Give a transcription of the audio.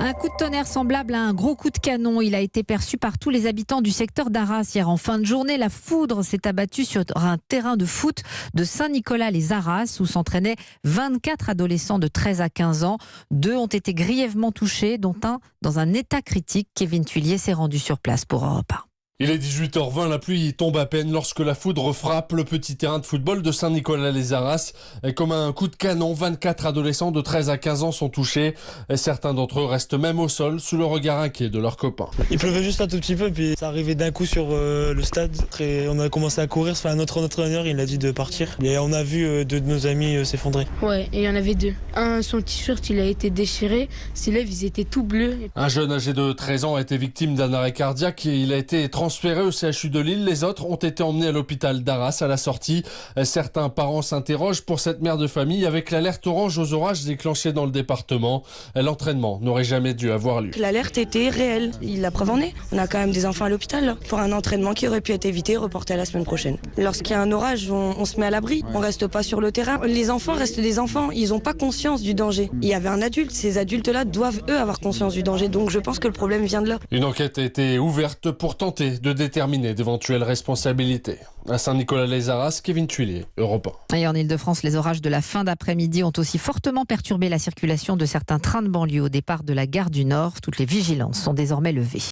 Un coup de tonnerre semblable à un gros coup de canon. Il a été perçu par tous les habitants du secteur d'Arras. Hier en fin de journée, la foudre s'est abattue sur un terrain de foot de Saint-Nicolas-les-Arras où s'entraînaient 24 adolescents de 13 à 15 ans. 2 ont été grièvement touchés, dont un dans un état critique. Kevin Thuillier s'est rendu sur place pour Europe 1. Il est 18h20, la pluie tombe à peine lorsque la foudre frappe le petit terrain de football de Saint-Nicolas-les-Arras. Comme un coup de canon, 24 adolescents de 13 à 15 ans sont touchés. Certains d'entre eux restent même au sol sous le regard inquiet de leurs copains. Il pleuvait juste un tout petit peu, puis ça arrivait d'un coup sur le stade. Après, on a commencé à courir, notre entraîneur il a dit de partir. Et on a vu 2 de nos amis s'effondrer. Ouais, et il y en avait 2. Un, son t-shirt il a été déchiré, ses lèvres ils étaient tout bleus. Un jeune âgé de 13 ans a été victime d'un arrêt cardiaque et il a été transféré au CHU de Lille. Les autres ont été emmenés à l'hôpital d'Arras à la sortie. Certains parents s'interrogent pour cette mère de famille avec l'alerte orange aux orages déclenchée dans le département. L'entraînement n'aurait jamais dû avoir lieu. L'alerte était réelle. La preuve en est. On a quand même des enfants à l'hôpital pour un entraînement qui aurait pu être évité et reporté à la semaine prochaine. Lorsqu'il y a un orage, on se met à l'abri. On reste pas sur le terrain. Les enfants restent des enfants. Ils n'ont pas conscience du danger. Il y avait un adulte. Ces adultes-là doivent eux avoir conscience du danger. Donc je pense que le problème vient de là. Une enquête a été ouverte pour tenter de déterminer d'éventuelles responsabilités. À Saint-Nicolas-les-Arras, Kevin Thuillier, Europe 1. Et en Ile-de-France, les orages de la fin d'après-midi ont aussi fortement perturbé la circulation de certains trains de banlieue au départ de la gare du Nord. Toutes les vigilances sont désormais levées.